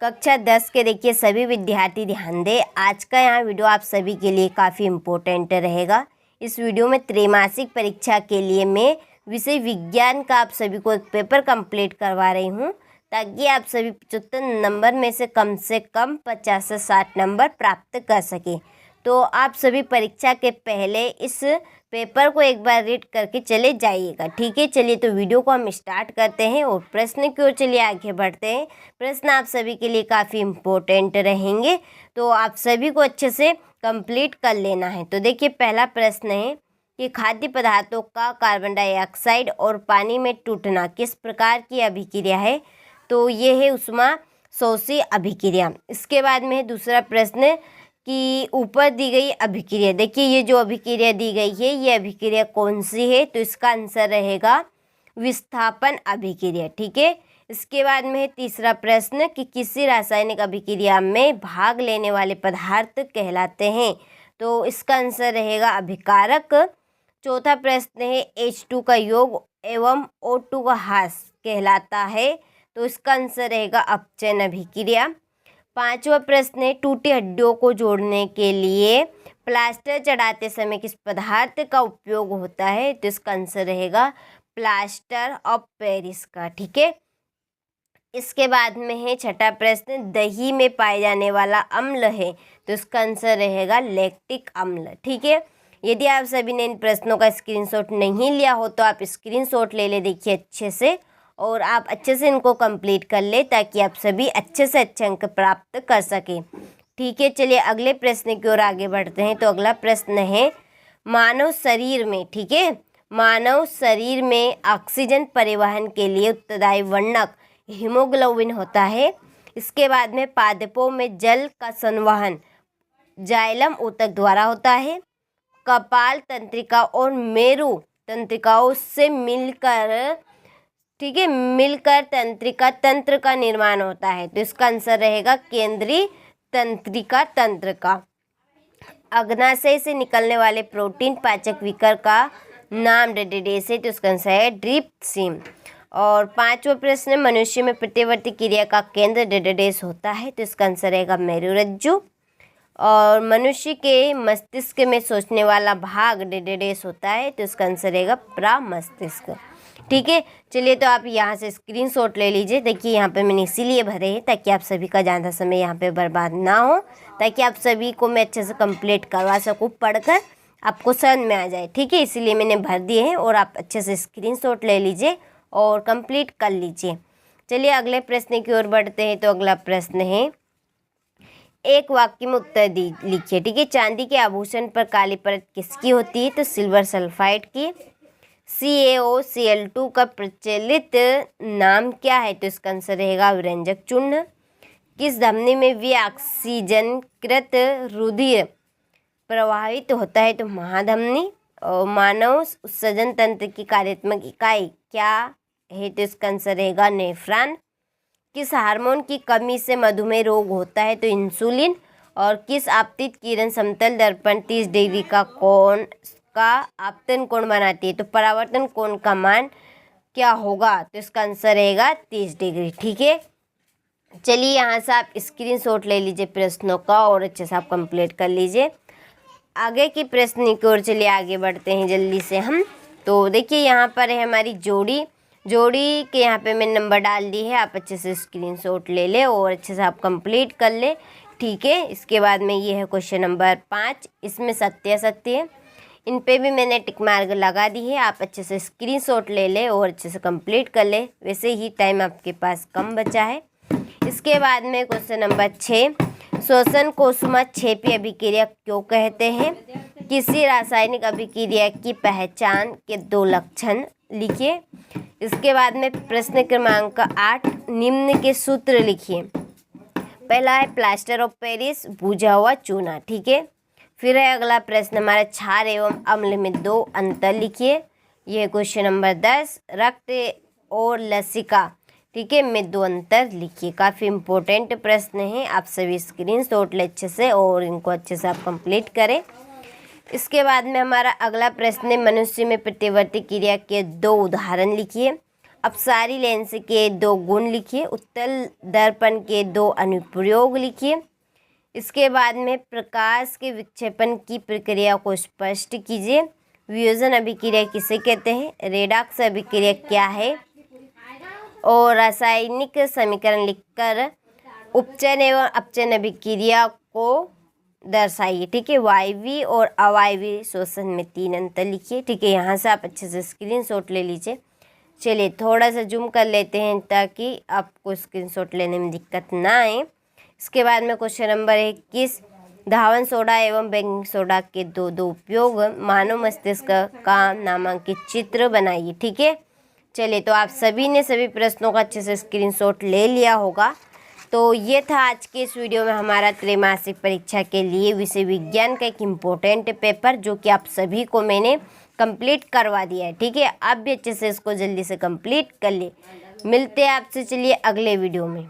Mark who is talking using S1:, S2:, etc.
S1: कक्षा 10 के देखिए सभी विद्यार्थी ध्यान दें। आज का यहाँ वीडियो आप सभी के लिए काफ़ी इम्पोर्टेंट रहेगा। इस वीडियो में त्रैमासिक परीक्षा के लिए मैं विषय विज्ञान का आप सभी को पेपर कंप्लीट करवा रही हूँ, ताकि आप सभी 75 नंबर में से कम 50 से 60 नंबर प्राप्त कर सकें। तो आप सभी परीक्षा के पहले इस पेपर को एक बार रीड करके चले जाइएगा, ठीक है। चलिए तो वीडियो को हम स्टार्ट करते हैं और प्रश्न की ओर चलिए आगे बढ़ते हैं। प्रश्न आप सभी के लिए काफ़ी इम्पोर्टेंट रहेंगे, तो आप सभी को अच्छे से कंप्लीट कर लेना है। तो देखिए पहला प्रश्न है कि खाद्य पदार्थों का कार्बन डाइऑक्साइड और पानी में टूटना किस प्रकार की अभिक्रिया है। तो ये है उष्मा शोषी अभिक्रिया। इसके बाद में दूसरा प्रश्न कि ऊपर दी गई अभिक्रिया, देखिए ये जो अभिक्रिया दी गई है ये अभिक्रिया कौन सी है। तो इसका आंसर रहेगा विस्थापन अभिक्रिया, ठीक है। इसके बाद में तीसरा प्रश्न कि किसी रासायनिक अभिक्रिया में भाग लेने वाले पदार्थ कहलाते हैं। तो इसका आंसर रहेगा अभिकारक। चौथा प्रश्न है H2 का योग एवं O2 का ह्रास कहलाता है। तो इसका आंसर रहेगा अपचयन अभिक्रिया। पांचवा प्रश्न है टूटी हड्डियों को जोड़ने के लिए प्लास्टर चढ़ाते समय किस पदार्थ का उपयोग होता है। तो इसका आंसर रहेगा प्लास्टर ऑफ पेरिस का, ठीक है। इसके बाद में है छठा प्रश्न दही में पाए जाने वाला अम्ल है। तो इसका आंसर रहेगा लैक्टिक अम्ल, ठीक है। यदि आप सभी ने इन प्रश्नों का स्क्रीनशॉट नहीं लिया हो तो आप स्क्रीनशॉट ले ले, देखिए अच्छे से, और आप अच्छे से इनको कंप्लीट कर ले, ताकि आप सभी अच्छे से अच्छे अंक प्राप्त कर सकें, ठीक है। चलिए अगले प्रश्न की ओर आगे बढ़ते हैं। तो अगला प्रश्न है मानव शरीर में, ठीक है, मानव शरीर में ऑक्सीजन परिवहन के लिए उत्तरदायी वर्णक हीमोग्लोबिन होता है। इसके बाद में पादपों में जल का संवहन जाइलम ऊतक द्वारा होता है। कपाल तंत्रिका और मेरु तंत्रिकाओं से मिलकर, ठीक है, मिलकर तंत्रिका तंत्र का निर्माण होता है। तो इसका आंसर रहेगा केंद्रीय तंत्रिका तंत्र का। अग्नाशय से निकलने वाले प्रोटीन पाचक विकर का नाम डेडेडेस है। तो इसका आंसर है ड्रिप्सिम। और पांचवा प्रश्न मनुष्य में प्रतिवर्ती क्रिया का केंद्र डेडेडेस होता है। तो इसका आंसर रहेगा मेरुरज्जु। और मनुष्य के मस्तिष्क में सोचने वाला भाग डेडेडेस होता है। तो इसका आंसर रहेगा प्रमस्तिष्क, ठीक है। चलिए तो आप यहाँ से स्क्रीनशॉट ले लीजिए। देखिए यहाँ पे मैंने इसीलिए भरे हैं ताकि आप सभी का ज़्यादा समय यहाँ पे बर्बाद ना हो, ताकि आप सभी को मैं अच्छे से कंप्लीट करवा सकूँ, पढ़कर आपको समझ में आ जाए, ठीक है। इसीलिए मैंने भर दिए हैं और आप अच्छे से स्क्रीनशॉट ले लीजिए और कंप्लीट कर लीजिए। चलिए अगले प्रश्न की ओर बढ़ते हैं। तो अगला प्रश्न है एक वाक्य में उत्तर लिखिए, ठीक है। चांदी के आभूषण पर काली परत किसकी होती है। तो सिल्वर सल्फाइड की। CaOCl2 का प्रचलित नाम क्या है। तो इसका आंसर रहेगा विरंजक चूर्ण। किस धमनी में विऑक्सीजनकृत रुधिर प्रवाहित होता है। तो महाधमनी। और मानव उत्सर्जन तंत्र की कार्यात्मक इकाई क्या है। तो इसका आंसर रहेगा नेफ्रॉन। किस हार्मोन की कमी से मधुमेह रोग होता है। तो इंसुलिन। और किस आपतित किरण समतल दर्पण 30 डिग्री का कोण का आपतन कोण बनाती है। तो परावर्तन कोण का मान क्या होगा। तो इसका आंसर रहेगा 30 डिग्री, ठीक है। चलिए यहाँ से आप स्क्रीनशॉट ले लीजिए प्रश्नों का और अच्छे से आप कंप्लीट कर लीजिए। आगे की प्रश्न की ओर चलिए आगे बढ़ते हैं जल्दी से हम। तो देखिए यहाँ पर है हमारी जोड़ी के यहाँ पे मैंने नंबर डाल दी है। आप अच्छे से स्क्रीनशॉट ले ले और अच्छे से आप कंप्लीट कर ले, ठीक है। इसके बाद में ये है क्वेश्चन नंबर 5। इसमें सत्य असत्य है, इन पे भी मैंने टिक मार्क लगा दी है। आप अच्छे से स्क्रीनशॉट ले ले और अच्छे से कंप्लीट कर ले, वैसे ही टाइम आपके पास कम बचा है। इसके बाद में क्वेश्चन नंबर 6 श्वसन को ऊष्माक्षेपी अभिक्रिया क्यों कहते हैं। किसी रासायनिक अभिक्रिया की पहचान के 2 लक्षण लिखिए। इसके बाद में प्रश्न क्रमांक 8 निम्न के सूत्र लिखिए। पहला है प्लास्टर ऑफ पेरिस भुजा हुआ चूना, ठीक है। फिर है अगला प्रश्न हमारा क्षार एवं अम्ल में 2 अंतर लिखिए। यह क्वेश्चन नंबर 10 रक्त और लसिका, ठीक है, में 2 अंतर लिखिए। काफ़ी इम्पोर्टेंट प्रश्न है, आप सभी स्क्रीनशॉट ले अच्छे से और इनको अच्छे से आप कंप्लीट करें। इसके बाद में हमारा अगला प्रश्न है मनुष्य में प्रतिवर्ती क्रिया के 2 उदाहरण लिखिए। अपसारी लेंस के 2 गुण लिखिए। उत्तल दर्पण के 2 अनुप्रयोग लिखिए। इसके बाद में प्रकाश के विक्षेपण की प्रक्रिया को स्पष्ट कीजिए। वियोजन अभिक्रिया किसे कहते हैं? रेडॉक्स अभिक्रिया क्या है? और रासायनिक समीकरण लिखकर उपचयन एवं अपचयन अभिक्रिया को दर्शाइए। ठीक है, वायवीय और अवायवीय शोषण में 3 अंतर लिखिए। ठीक है, यहाँ से आप अच्छे से स्क्रीनशॉट ले लीजिए। चलिए थोड़ा सा जूम कर लेते हैं ताकि आपको स्क्रीनशॉट लेने में दिक्कत ना आए। इसके बाद में क्वेश्चन नंबर 21, धावन सोडा एवं बेकिंग सोडा के दो उपयोग मानव मस्तिष्क का नामांकित चित्र बनाइए। ठीक है, चलिए तो आप सभी ने सभी प्रश्नों का अच्छे से स्क्रीनशॉट ले लिया होगा। तो ये था आज के इस वीडियो में हमारा त्रैमासिक परीक्षा के लिए विषय विज्ञान का एक इम्पोर्टेंट पेपर, जो कि आप सभी को मैंने कंप्लीट करवा दिया है। ठीक है, आप भी अच्छे से इसको जल्दी से कंप्लीट कर ले। मिलते हैं आपसे चलिए अगले वीडियो में।